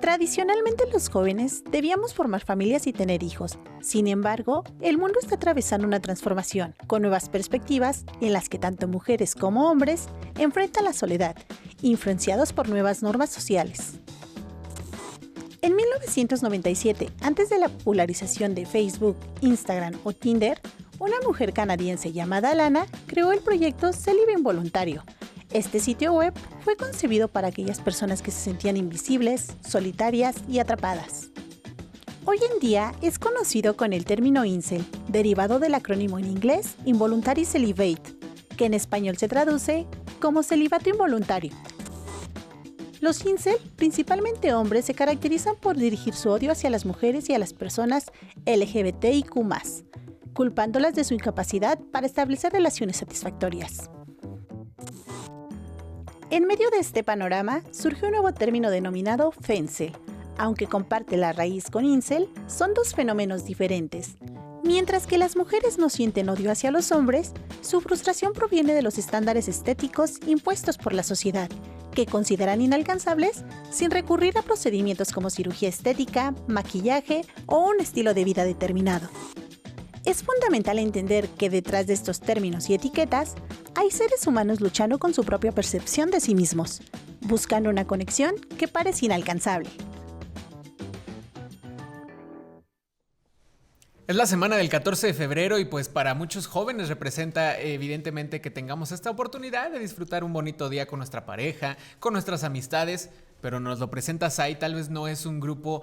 Tradicionalmente los jóvenes debíamos formar familias y tener hijos. Sin embargo, el mundo está atravesando una transformación, con nuevas perspectivas en las que tanto mujeres como hombres enfrentan la soledad, influenciados por nuevas normas sociales. En 1997, antes de la popularización de Facebook, Instagram o Tinder, una mujer canadiense llamada Lana creó el proyecto Célibe Involuntario. Este sitio web fue concebido para aquellas personas que se sentían invisibles, solitarias y atrapadas. Hoy en día es conocido con el término incel, derivado del acrónimo en inglés Involuntary Celibate, que en español se traduce como celibato involuntario. Los incel, principalmente hombres, se caracterizan por dirigir su odio hacia las mujeres y a las personas LGBTIQ+, culpándolas de su incapacidad para establecer relaciones satisfactorias. En medio de este panorama, surgió un nuevo término denominado femcel. Aunque comparte la raíz con incel, son dos fenómenos diferentes. Mientras que las mujeres no sienten odio hacia los hombres, su frustración proviene de los estándares estéticos impuestos por la sociedad, que consideran inalcanzables sin recurrir a procedimientos como cirugía estética, maquillaje o un estilo de vida determinado. Es fundamental entender que detrás de estos términos y etiquetas hay seres humanos luchando con su propia percepción de sí mismos, buscando una conexión que parece inalcanzable. Es la semana del 14 de febrero y pues para muchos jóvenes representa evidentemente que tengamos esta oportunidad de disfrutar un bonito día con nuestra pareja, con nuestras amistades, pero nos lo presenta SAI. Tal vez no es un grupo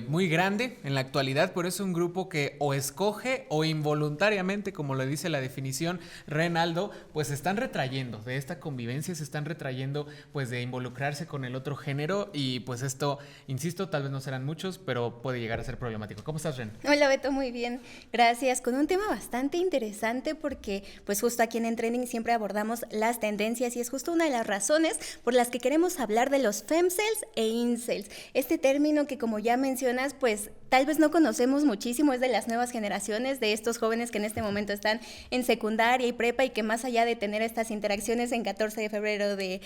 muy grande en la actualidad, pero es un grupo que o escoge o involuntariamente, como lo dice la definición Renaldo, pues se están retrayendo de esta convivencia, se están retrayendo pues de involucrarse con el otro género y pues esto, insisto, tal vez no serán muchos, pero puede llegar a ser problemático. ¿Cómo estás, Ren? Hola, Beto, muy bien, gracias. Con un tema bastante interesante porque pues justo aquí en Trending siempre abordamos las tendencias y es justo una de las razones por las que queremos hablar de los femcels e incels. Este término que, como ya mencionas, pues tal vez no conocemos muchísimo, es de las nuevas generaciones, de estos jóvenes que en este momento están en secundaria y prepa y que más allá de tener estas interacciones en 14 de febrero de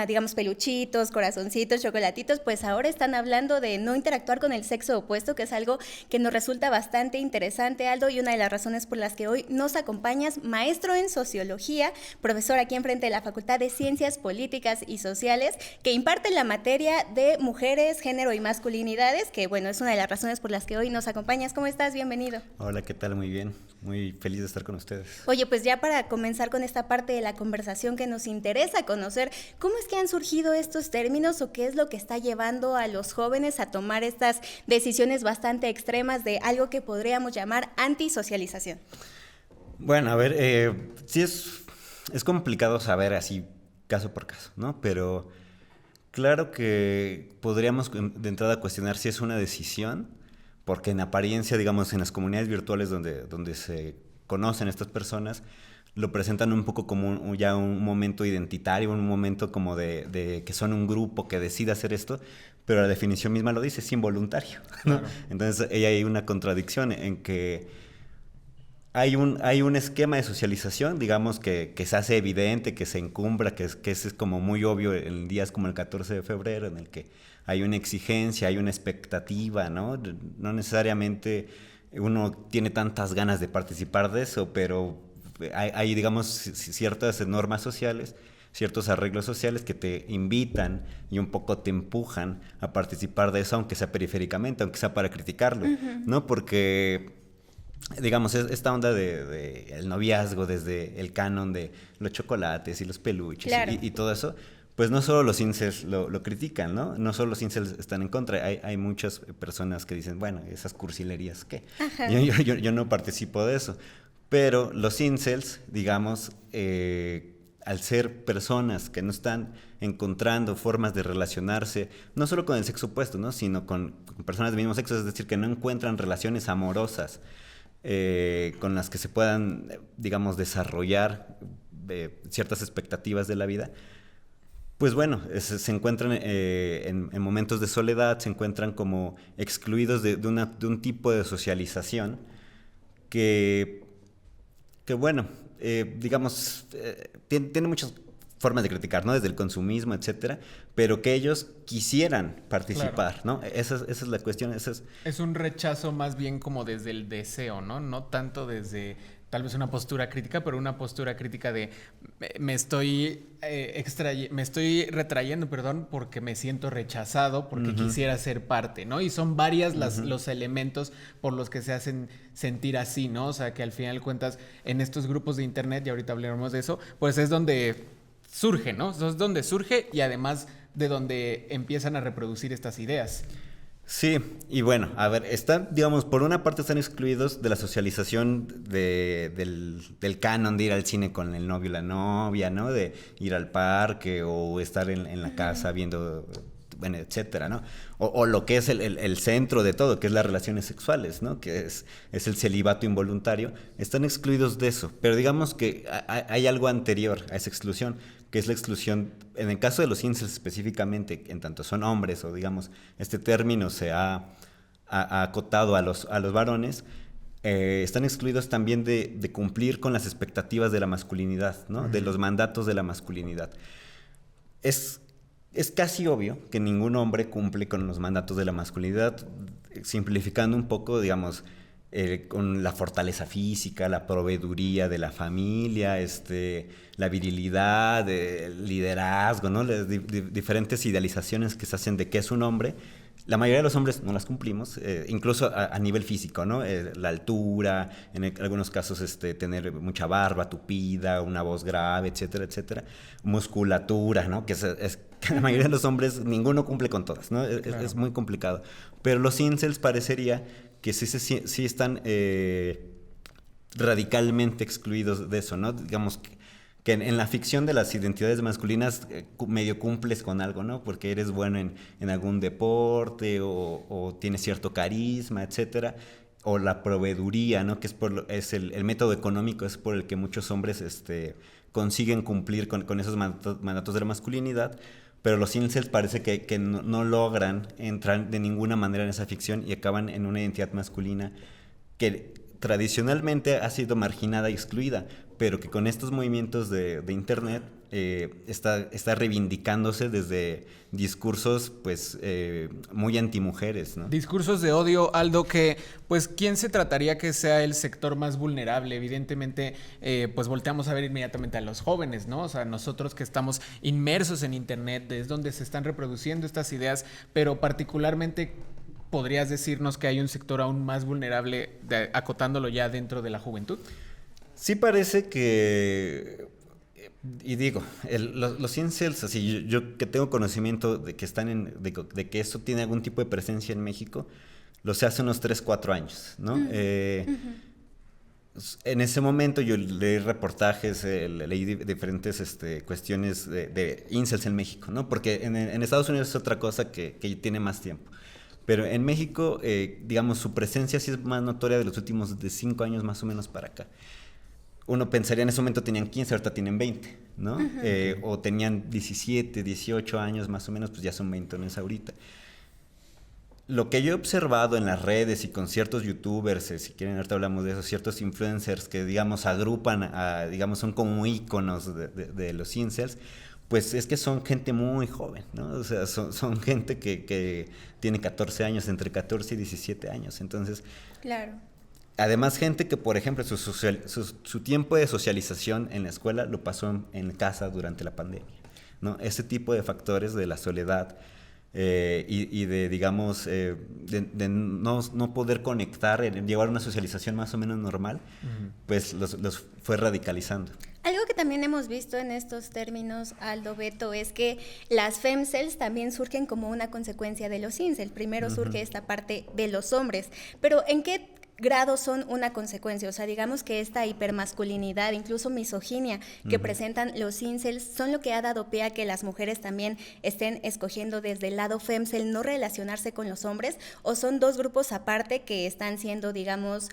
digamos peluchitos, corazoncitos, chocolatitos, pues ahora están hablando de no interactuar con el sexo opuesto, que es algo que nos resulta bastante interesante, Aldo, y una de las razones por las que hoy nos acompañas, maestro en sociología, profesor aquí enfrente de la Facultad de Ciencias Políticas y Sociales, que imparte la materia de mujeres, género y masculinidades, que bueno, es una de las razones por las que hoy nos acompañas. ¿Cómo estás? Bienvenido. Hola, ¿qué tal? Muy bien, muy feliz de estar con ustedes. Oye, pues ya para comenzar con esta parte de la conversación que nos interesa conocer, ¿cómo es que han surgido estos términos o qué es lo que está llevando a los jóvenes a tomar estas decisiones bastante extremas de algo que podríamos llamar antisocialización? Bueno, a ver, sí es complicado saber así caso por caso, ¿no? Pero claro que podríamos de entrada cuestionar si es una decisión, porque en apariencia, digamos, en las comunidades virtuales donde se conocen estas personas, lo presentan un poco como ya un momento identitario, un momento como de que son un grupo que decide hacer esto, pero la definición misma lo dice, es involuntario, ¿no? Claro. Entonces ahí hay una contradicción en que hay un esquema de socialización, digamos, que se hace evidente, que se encumbra, que es como muy obvio en días como el 14 de febrero, en el que hay una exigencia, hay una expectativa, ¿no? No necesariamente uno tiene tantas ganas de participar de eso, pero hay, digamos, ciertas normas sociales, ciertos arreglos sociales que te invitan y un poco te empujan a participar de eso, aunque sea periféricamente, aunque sea para criticarlo, ¿no? Porque, digamos, esta onda de el noviazgo, desde el canon de los chocolates y los peluches, claro, y todo eso, pues no solo los incels lo critican, ¿no? No solo los incels están en contra, hay muchas personas que dicen, bueno, esas cursilerías, ¿qué? Yo no participo de eso. Pero los incels, digamos, al ser personas que no están encontrando formas de relacionarse, no solo con el sexo opuesto, ¿no? Sino con personas del mismo sexo, es decir, que no encuentran relaciones amorosas con las que se puedan, digamos, desarrollar ciertas expectativas de la vida, pues bueno, se encuentran en momentos de soledad, se encuentran como excluidos de un tipo de socialización que bueno, digamos, tiene muchas formas de criticar, ¿no? Desde el consumismo, etcétera, pero que ellos quisieran participar, ¿no? Esa es la cuestión. Es un rechazo más bien como desde el deseo, ¿no? No tanto desde tal vez una postura crítica, pero una postura crítica de me estoy retrayendo, perdón, porque me siento rechazado, porque quisiera ser parte, ¿no? Y son varias los elementos por los que se hacen sentir así, ¿no? O sea, que al final de cuentas en estos grupos de internet, y ahorita hablaremos de eso, pues es donde surge, ¿no? Es donde surge y además de donde empiezan a reproducir estas ideas. Sí, y bueno, a ver, digamos, por una parte están excluidos de la socialización del canon de ir al cine con el novio y la novia, ¿no? De ir al parque o estar en la casa viendo, bueno, etcétera, ¿no? O lo que es el centro de todo, que es las relaciones sexuales, ¿no? Que es el celibato involuntario. Están excluidos de eso, pero digamos que hay algo anterior a esa exclusión, que es la exclusión, en el caso de los incels específicamente, en tanto son hombres, o digamos, este término se ha acotado a los varones, están excluidos también de cumplir con las expectativas de la masculinidad, ¿no? De los mandatos de la masculinidad. Es casi obvio que ningún hombre cumple con los mandatos de la masculinidad, simplificando un poco, digamos, con la fortaleza física, la proveeduría de la familia, la virilidad, el liderazgo, ¿no? Las diferentes idealizaciones que se hacen de qué es un hombre. La mayoría de los hombres no las cumplimos, incluso a nivel físico, ¿no? La altura, en algunos casos tener mucha barba tupida, una voz grave, etcétera, etcétera. Musculatura, ¿no? Que la mayoría de los hombres, ninguno cumple con todas, ¿no? Claro. Es muy complicado. Pero los incels parecería que sí están radicalmente excluidos de eso, ¿no? Digamos que en la ficción de las identidades masculinas medio cumples con algo, ¿no? Porque eres bueno en algún deporte o tienes cierto carisma, etcétera. O la proveeduría, ¿no? Que es el método económico, es por el que muchos hombres consiguen cumplir con esos mandatos de la masculinidad. Pero los incels parece que no logran entrar de ninguna manera en esa ficción y acaban en una identidad masculina que tradicionalmente ha sido marginada y excluida, pero que con estos movimientos de internet está reivindicándose desde discursos pues muy antimujeres, ¿no? Discursos de odio, Aldo, que pues ¿quién se trataría que sea el sector más vulnerable? Evidentemente pues volteamos a ver inmediatamente a los jóvenes, ¿no? O sea, nosotros que estamos inmersos en internet, es donde se están reproduciendo estas ideas, pero particularmente ¿podrías decirnos que hay un sector aún más vulnerable, acotándolo ya dentro de la juventud? Sí parece que, y digo, los incels, así yo que tengo conocimiento de que de que esto tiene algún tipo de presencia en México, lo sé hace unos 3-4 años, ¿no? En ese momento yo leí reportajes, leí diferentes cuestiones de incels en México, ¿no? Porque en Estados Unidos es otra cosa que tiene más tiempo. Pero en México, digamos, su presencia sí es más notoria de los últimos 5 años más o menos para acá. Uno pensaría en ese momento tenían 15, ahorita tienen 20, ¿no? O tenían 17, 18 años más o menos, pues ya son 20 ahorita. Lo que yo he observado en las redes y con ciertos youtubers, si quieren ahorita hablamos de eso, ciertos influencers que, digamos, agrupan, digamos, son como íconos de los incels, pues es que son gente muy joven, ¿no? O sea, son gente que tiene 14 años, entre 14 y 17 años. Entonces, claro. Además, gente que, por ejemplo, su tiempo de socialización en la escuela lo pasó en casa durante la pandemia, ¿no? Ese tipo de factores de la soledad y de, digamos, de no poder conectar, llevar una socialización más o menos normal, pues los fue radicalizando. Algo que también hemos visto en estos términos, Aldo, Beto, es que las femcels también surgen como una consecuencia de los incels. Primero surge esta parte de los hombres, pero ¿en qué grado son una consecuencia? O sea, digamos que esta hipermasculinidad, incluso misoginia que presentan los incels, son lo que ha dado pie a que las mujeres también estén escogiendo desde el lado femcel no relacionarse con los hombres, o son dos grupos aparte que están siendo, digamos,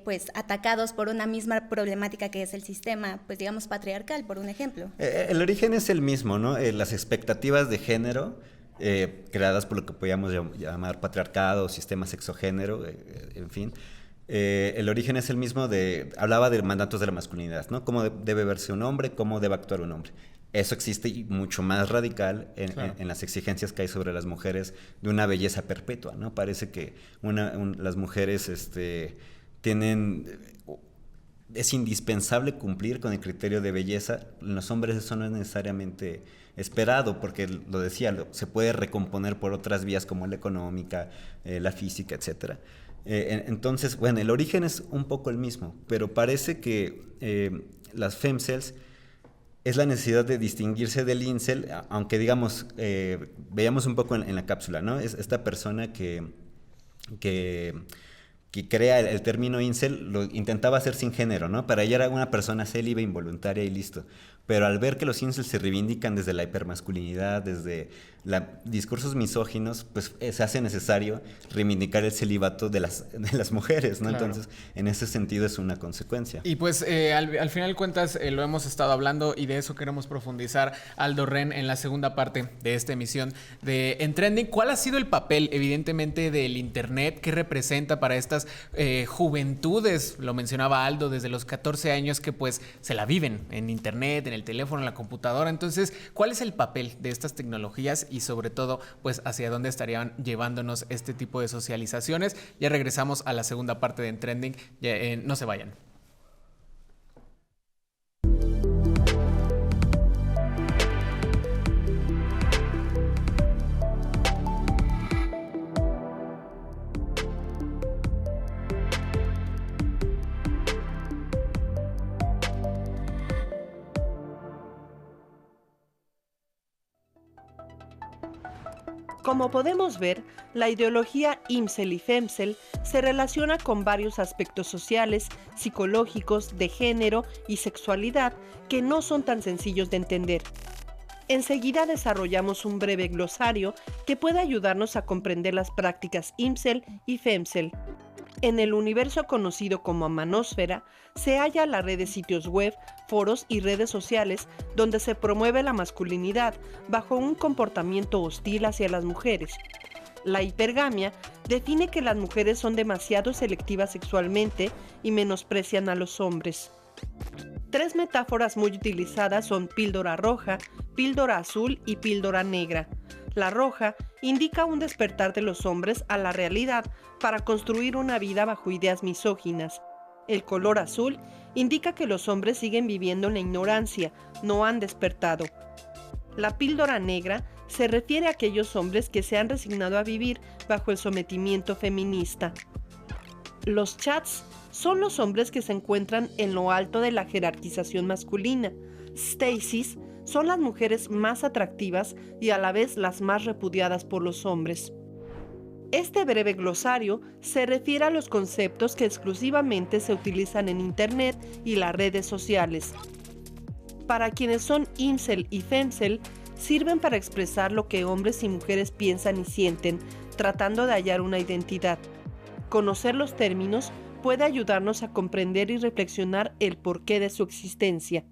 pues atacados por una misma problemática que es el sistema, pues digamos, patriarcal, por un ejemplo. El origen es el mismo, ¿no? Las expectativas de género creadas por lo que podríamos llamar patriarcado, sistema sexogénero, en fin. El origen es el mismo hablaba de mandatos de la masculinidad, ¿no? Cómo debe verse un hombre, cómo debe actuar un hombre. Eso existe y mucho más radical Claro. en las exigencias que hay sobre las mujeres de una belleza perpetua, ¿no? Parece que las mujeres tienen... Es indispensable cumplir con el criterio de belleza. En los hombres eso no es necesariamente esperado, porque lo decía, se puede recomponer por otras vías como la económica, la física, etcétera. Entonces, bueno, el origen es un poco el mismo, pero parece que las femcells es la necesidad de distinguirse del incel, aunque digamos, veíamos un poco en la cápsula, ¿no? Es esta persona que crea el término incel, lo intentaba hacer sin género, ¿no? Para ella era una persona célibe, involuntaria y listo. Pero al ver que los incels se reivindican desde la hipermasculinidad, desde discursos misóginos, pues se hace necesario reivindicar el celibato de las mujeres, ¿no? Claro. Entonces, en ese sentido es una consecuencia. Y pues al final de cuentas lo hemos estado hablando y de eso queremos profundizar, Aldo Ren, en la segunda parte de esta emisión de En Trending. ¿Cuál ha sido el papel, evidentemente, del internet que representa para estas juventudes? Lo mencionaba Aldo, desde los 14 años que pues se la viven en internet, en el teléfono, en la computadora. Entonces, ¿cuál es el papel de estas tecnologías y sobre todo pues hacia dónde estarían llevándonos este tipo de socializaciones? Ya regresamos a la segunda parte de En Trending. No se vayan. Como podemos ver, la ideología incel y femcel se relaciona con varios aspectos sociales, psicológicos, de género y sexualidad que no son tan sencillos de entender. Enseguida desarrollamos un breve glosario que puede ayudarnos a comprender las prácticas incel y femcel. En el universo conocido como manósfera se halla la red de sitios web, foros y redes sociales donde se promueve la masculinidad bajo un comportamiento hostil hacia las mujeres. La hipergamia define que las mujeres son demasiado selectivas sexualmente y menosprecian a los hombres. 3 metáforas muy utilizadas son píldora roja, píldora azul y píldora negra. La roja indica un despertar de los hombres a la realidad para construir una vida bajo ideas misóginas. El color azul indica que los hombres siguen viviendo en la ignorancia, no han despertado. La píldora negra se refiere a aquellos hombres que se han resignado a vivir bajo el sometimiento feminista. Los chats son los hombres que se encuentran en lo alto de la jerarquización masculina. Stacies son las mujeres más atractivas y a la vez las más repudiadas por los hombres. Este breve glosario se refiere a los conceptos que exclusivamente se utilizan en Internet y las redes sociales. Para quienes son incel y femcel, sirven para expresar lo que hombres y mujeres piensan y sienten, tratando de hallar una identidad. Conocer los términos puede ayudarnos a comprender y reflexionar el porqué de su existencia.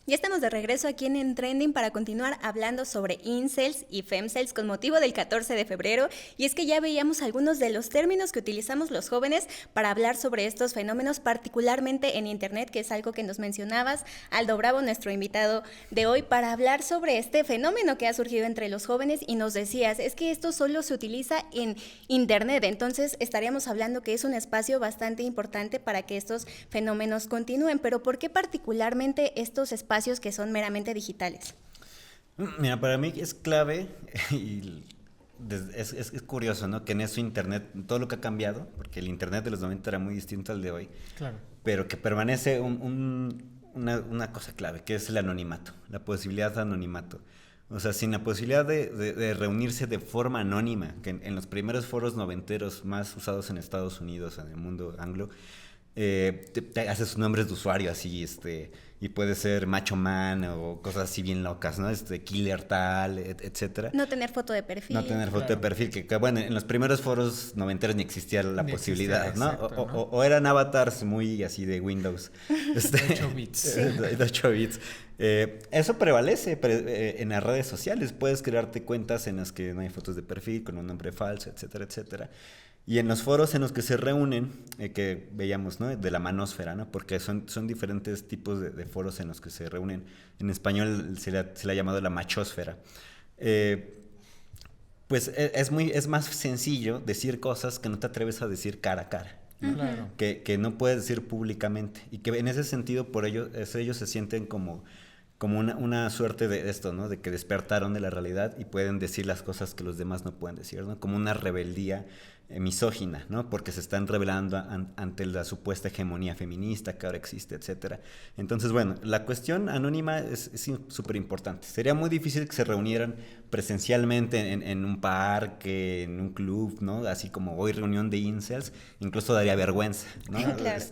Ya estamos de regreso aquí en Trending para continuar hablando sobre incels y femcels con motivo del 14 de febrero. Y es que ya veíamos algunos de los términos que utilizamos los jóvenes para hablar sobre estos fenómenos, particularmente en Internet, que es algo que nos mencionabas, Aldo Bravo, nuestro invitado de hoy, para hablar sobre este fenómeno que ha surgido entre los jóvenes. Y nos decías, es que esto solo se utiliza en Internet. Entonces estaríamos hablando que es un espacio bastante importante para que estos fenómenos continúen. Pero ¿por qué particularmente estos espacios que son meramente digitales? Mira, para mí es clave y es curioso, ¿no? Que en eso Internet, todo lo que ha cambiado, porque el Internet de los 90 era muy distinto al de hoy, Claro. pero que permanece una cosa clave, que es el anonimato, la posibilidad de anonimato. O sea, sin la posibilidad de reunirse de forma anónima, que en los primeros foros noventeros más usados en Estados Unidos, en el mundo anglo, te haces nombres de usuario así, y puede ser Macho Man o cosas así bien locas, ¿no? Killer tal, etcétera. No tener foto de perfil. No tener foto de perfil, que bueno, en los primeros foros noventeros ni existía la posibilidad, existía, ¿no? exacto, ¿no? O eran avatars muy así de Windows. De 8 bits. De 8 bits. Eso prevalece en las redes sociales. Puedes crearte cuentas en las que no hay fotos de perfil, con un nombre falso, etcétera, etcétera. Y en los foros en los que se reúnen, que veíamos, ¿no? De la manósfera, ¿no? Porque son diferentes tipos de foros en los que se reúnen. En español se le ha llamado la machósfera. Pues es más sencillo decir cosas que no te atreves a decir cara a cara, ¿no? Claro. Que no puedes decir públicamente. Y que en ese sentido, por ellos se sienten como una suerte de esto, ¿no? De que despertaron de la realidad y pueden decir las cosas que los demás no pueden decir, ¿no? Como una rebeldía misógina, ¿no? Porque se están rebelando ante la supuesta hegemonía feminista que ahora existe, etcétera. Entonces, bueno, la cuestión anónima es súper importante. Sería muy difícil que se reunieran presencialmente en un parque, en un club, ¿no? Así como hoy reunión de incels, incluso daría vergüenza, ¿no? Claro.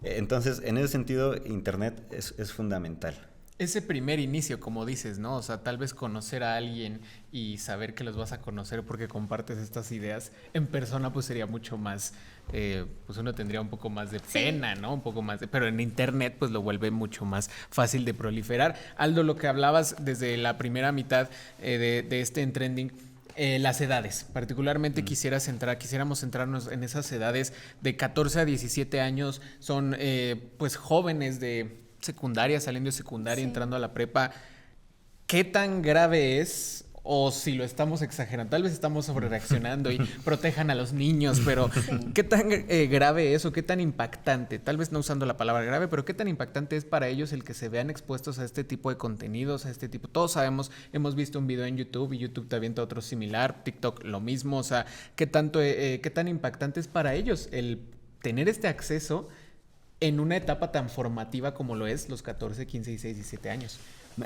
Entonces, en ese sentido, Internet es fundamental. Ese primer inicio, como dices, ¿no? O sea, tal vez conocer a alguien y saber que los vas a conocer porque compartes estas ideas en persona, pues sería mucho más, pues uno tendría un poco más de pena, ¿no? Un poco más pero en internet pues lo vuelve mucho más fácil de proliferar. Aldo, lo que hablabas desde la primera mitad de este en Trending, las edades, particularmente quisiéramos centrarnos en esas edades de 14 a 17 años, son pues jóvenes de secundaria, saliendo de secundaria, entrando a la prepa. ¿Qué tan grave es? O si lo estamos exagerando, tal vez estamos sobrereaccionando y protejan a los niños, pero ¿qué tan grave es o qué tan impactante? Tal vez no usando la palabra grave, pero ¿qué tan impactante es para ellos el que se vean expuestos a este tipo de contenidos, a este tipo? Todos sabemos, hemos visto un video en YouTube y YouTube te avienta otro similar, TikTok lo mismo, o sea, ¿qué tan impactante es para ellos el tener este acceso en una etapa tan formativa como lo es los 14, 15, 16, 17 años?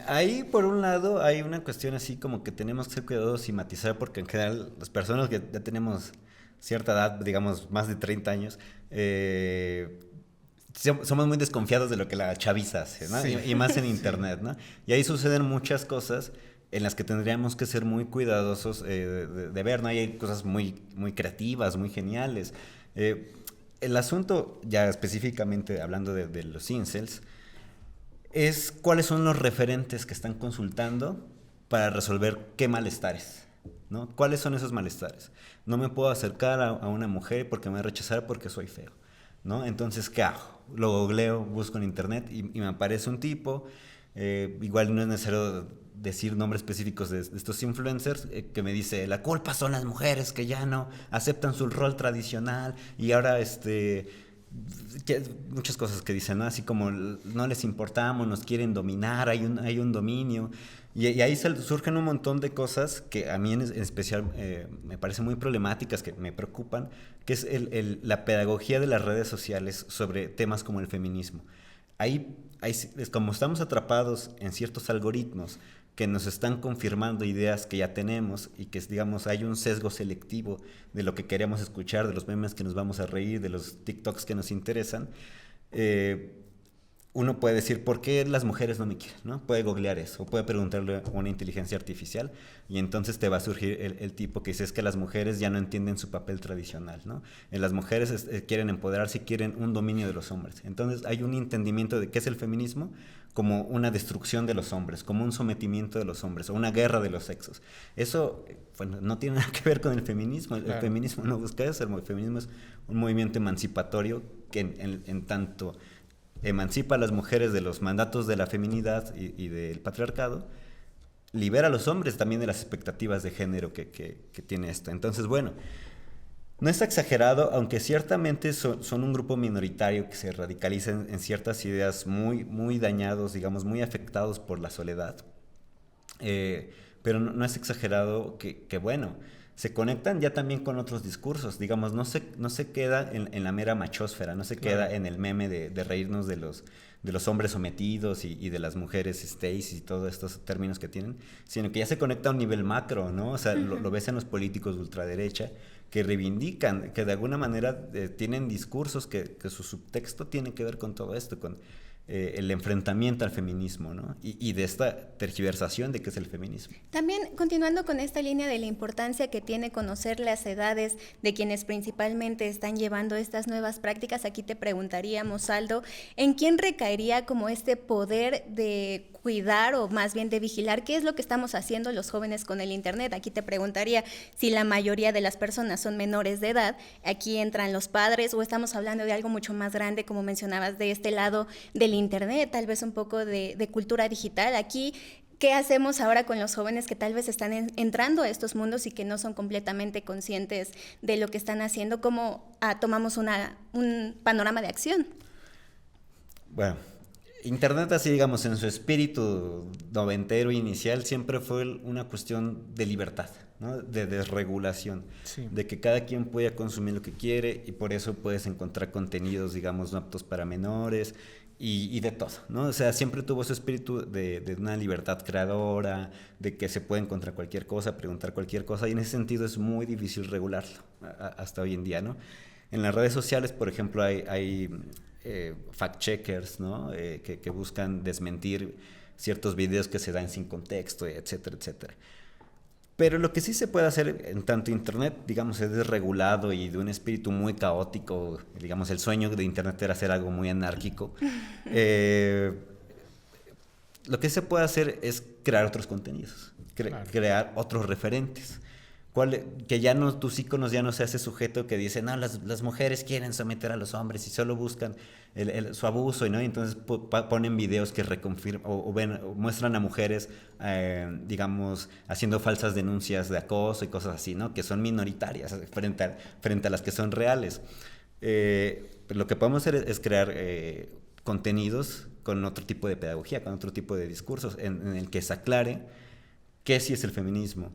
Ahí, por un lado, hay una cuestión así como que tenemos que ser cuidadosos y matizar, porque en general las personas que ya tenemos cierta edad, digamos más de 30 años, somos muy desconfiados de lo que la chaviza hace, ¿no? Sí. Y más en internet, ¿no? Y ahí suceden muchas cosas en las que tendríamos que ser muy cuidadosos de ver, ¿no? Hay cosas muy, muy creativas, muy geniales. El asunto, ya específicamente hablando de los incels, es cuáles son los referentes que están consultando para resolver qué malestares, ¿no? ¿Cuáles son esos malestares? No me puedo acercar a una mujer porque me va a rechazar porque soy feo, ¿no? Entonces, ¿qué hago? Lo googleo, busco en internet y me aparece un tipo, igual no es necesario decir nombres específicos de estos influencers, que me dice, la culpa son las mujeres que ya no aceptan su rol tradicional y ahora muchas cosas que dicen, ¿no? Así como no les importamos, nos quieren dominar, hay un dominio. Y ahí surgen un montón de cosas que a mí en especial me parecen muy problemáticas, que me preocupan, que es la pedagogía de las redes sociales sobre temas como el feminismo. Ahí es como estamos atrapados en ciertos algoritmos que nos están confirmando ideas que ya tenemos y que, digamos, hay un sesgo selectivo de lo que queremos escuchar, de los memes que nos vamos a reír, de los TikToks que nos interesan. Uno puede decir, ¿por qué las mujeres no me quieren? ¿No? Puede googlear eso, o puede preguntarle a una inteligencia artificial y entonces te va a surgir el tipo que dice, es que las mujeres ya no entienden su papel tradicional, ¿no? Las mujeres quieren empoderarse y quieren un dominio de los hombres. Entonces hay un entendimiento de qué es el feminismo como una destrucción de los hombres, como un sometimiento de los hombres, o una guerra de los sexos. Eso, bueno, no tiene nada que ver con el feminismo. El feminismo no busca eso. El feminismo es un movimiento emancipatorio que en tanto emancipa a las mujeres de los mandatos de la feminidad y del patriarcado, libera a los hombres también de las expectativas de género que tiene esto. Entonces, bueno, no es exagerado, aunque ciertamente son un grupo minoritario que se radicaliza en ciertas ideas muy, muy dañados, digamos, muy afectados por la soledad. Pero no es exagerado que bueno, se conectan ya también con otros discursos, digamos, no se queda en la mera machósfera, no se queda en el meme de reírnos de los hombres sometidos y de las mujeres Stacy y todos estos términos que tienen, sino que ya se conecta a un nivel macro, ¿no? O sea, lo ves en los políticos de ultraderecha que reivindican, que de alguna manera tienen discursos que su subtexto tiene que ver con todo esto, con el enfrentamiento al feminismo, ¿no? Y de esta tergiversación de qué es el feminismo. También, continuando con esta línea de la importancia que tiene conocer las edades de quienes principalmente están llevando estas nuevas prácticas, aquí te preguntaríamos, Aldo, ¿en quién recaería como este poder de cuidar o más bien de vigilar qué es lo que estamos haciendo los jóvenes con el Internet. Aquí te preguntaría si la mayoría de las personas son menores de edad, aquí entran los padres o estamos hablando de algo mucho más grande, como mencionabas, de este lado del Internet, tal vez un poco de cultura digital. Aquí, ¿qué hacemos ahora con los jóvenes que tal vez están entrando a estos mundos y que no son completamente conscientes de lo que están haciendo? ¿Cómo tomamos un panorama de acción? Bueno, Internet, así digamos, en su espíritu noventero inicial, siempre fue una cuestión de libertad, ¿no? De desregulación, Sí. de que cada quien pueda consumir lo que quiere y por eso puedes encontrar contenidos, digamos, no aptos para menores y de todo, ¿no? O sea, siempre tuvo ese espíritu de una libertad creadora, de que se puede encontrar cualquier cosa, preguntar cualquier cosa, y en ese sentido es muy difícil regularlo hasta hoy en día, ¿no? En las redes sociales, por ejemplo, hay fact-checkers, ¿no? Que buscan desmentir ciertos videos que se dan sin contexto, etcétera, etcétera. Pero lo que sí se puede hacer en tanto Internet, digamos, es desregulado y de un espíritu muy caótico, digamos, el sueño de Internet era hacer algo muy anárquico. Lo que se puede hacer es crear otros contenidos, Claro. crear otros referentes. Que ya no, tus íconos ya no sea ese sujeto que dice, no, las mujeres quieren someter a los hombres y solo buscan su abuso, ¿no? Y entonces ponen videos que reconfirman o muestran a mujeres, digamos, haciendo falsas denuncias de acoso y cosas así, ¿no? Que son minoritarias frente a las que son reales. Lo que podemos hacer es crear contenidos con otro tipo de pedagogía, con otro tipo de discursos, en el que se aclare qué sí es el feminismo,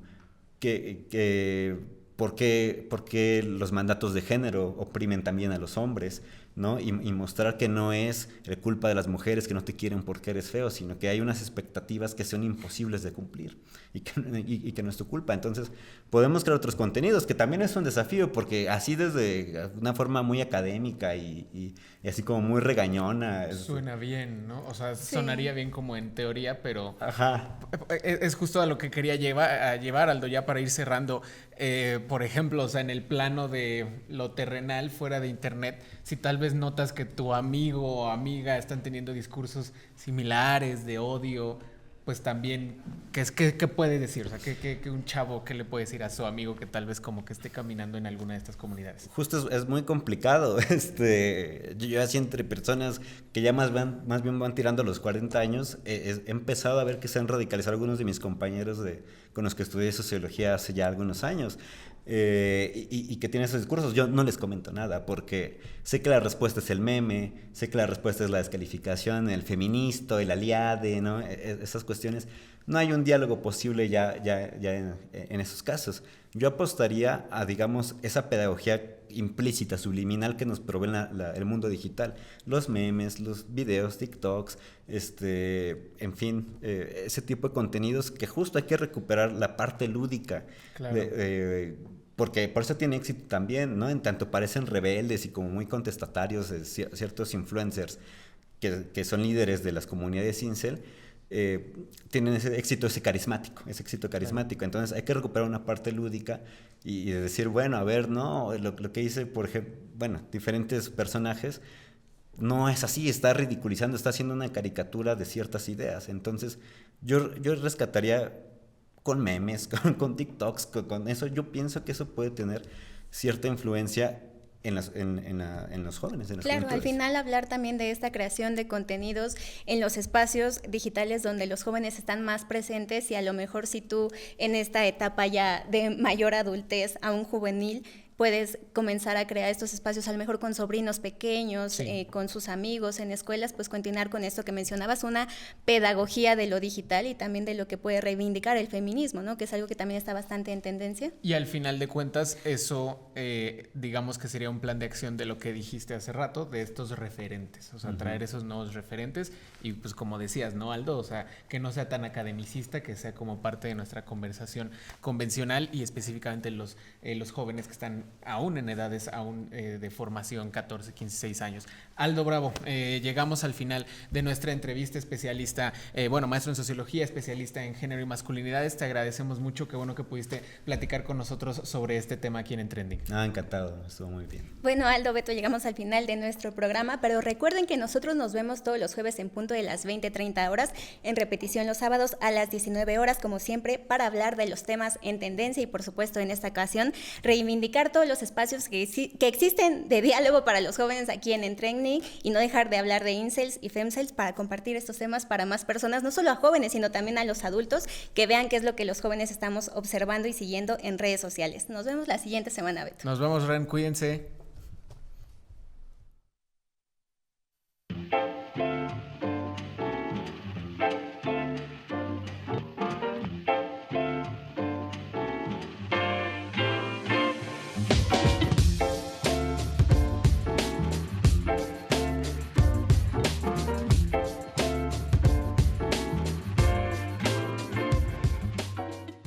por qué los mandatos de género oprimen también a los hombres, ¿no? Y mostrar que no es culpa de las mujeres que no te quieren porque eres feo, sino que hay unas expectativas que son imposibles de cumplir y que no es tu culpa. Entonces, podemos crear otros contenidos, que también es un desafío, porque así desde una forma muy académica y así como muy regañona. Suena bien, ¿no? O sea, Sí. sonaría bien como en teoría, pero Ajá. es justo a lo que quería llevar, Aldo, ya para ir cerrando. Por ejemplo, o sea, en el plano de lo terrenal, fuera de Internet, si tal vez notas que tu amigo o amiga están teniendo discursos similares de odio, pues también, ¿qué puede decir? O sea, que un chavo, ¿qué le puede decir a su amigo que tal vez como que esté caminando en alguna de estas comunidades? Justo es muy complicado. Yo así entre personas que ya más bien van tirando los 40 años, he empezado a ver que se han radicalizado algunos de mis compañeros con los que estudié sociología hace ya algunos años. Y que tienen esos discursos. Yo no les comento nada porque sé que la respuesta es el meme, sé que la respuesta es la descalificación, el feminista, el aliade, ¿no? Esas cuestiones. No hay un diálogo posible ya en esos casos. Yo apostaría a, digamos, esa pedagogía implícita, subliminal que nos provee el mundo digital. Los memes, los videos, TikToks, en fin, ese tipo de contenidos que justo hay que recuperar la parte lúdica. Claro. Porque por eso tiene éxito también, ¿no? En tanto parecen rebeldes y como muy contestatarios ciertos influencers que son líderes de las comunidades incel, tienen ese éxito carismático. Entonces hay que recuperar una parte lúdica y decir, bueno, a ver, no, lo que dice, por ejemplo, bueno, diferentes personajes, no es así, está ridiculizando, está haciendo una caricatura de ciertas ideas. Entonces yo rescataría con memes, con TikToks, con eso. Yo pienso que eso puede tener cierta influencia en los jóvenes, en las Claro, al juventudes. final hablar también de esta creación de contenidos en los espacios digitales donde los jóvenes están más presentes y a lo mejor si tú en esta etapa ya de mayor adultez, aún juvenil, puedes comenzar a crear estos espacios a lo mejor con sobrinos pequeños, Sí. con sus amigos en escuelas, pues continuar con esto que mencionabas, una pedagogía de lo digital y también de lo que puede reivindicar el feminismo, ¿no? Que es algo que también está bastante en tendencia. Y al final de cuentas, eso, digamos que sería un plan de acción de lo que dijiste hace rato, de estos referentes, o sea, traer esos nuevos referentes y pues como decías, ¿no, Aldo? O sea, que no sea tan academicista, que sea como parte de nuestra conversación convencional y específicamente los jóvenes que están aún en edades de formación, 14, 15, 16 años. Aldo Bravo, llegamos al final de nuestra entrevista, especialista, maestro en sociología, especialista en género y masculinidades. Te agradecemos mucho, qué bueno que pudiste platicar con nosotros sobre este tema aquí en Trending. Encantado, estuvo muy bien. Bueno, Aldo, Beto, llegamos al final de nuestro programa, pero recuerden que nosotros nos vemos todos los jueves en punto de las 20:30 horas, en repetición los sábados a las 19 horas, como siempre, para hablar de los temas en tendencia y, por supuesto, en esta ocasión, reivindicar todos los espacios que existen de diálogo para los jóvenes aquí en Trending y no dejar de hablar de incels y femcels para compartir estos temas para más personas, no solo a jóvenes, sino también a los adultos, que vean qué es lo que los jóvenes estamos observando y siguiendo en redes sociales. Nos vemos la siguiente semana, Beto. Nos vemos, Ren, cuídense.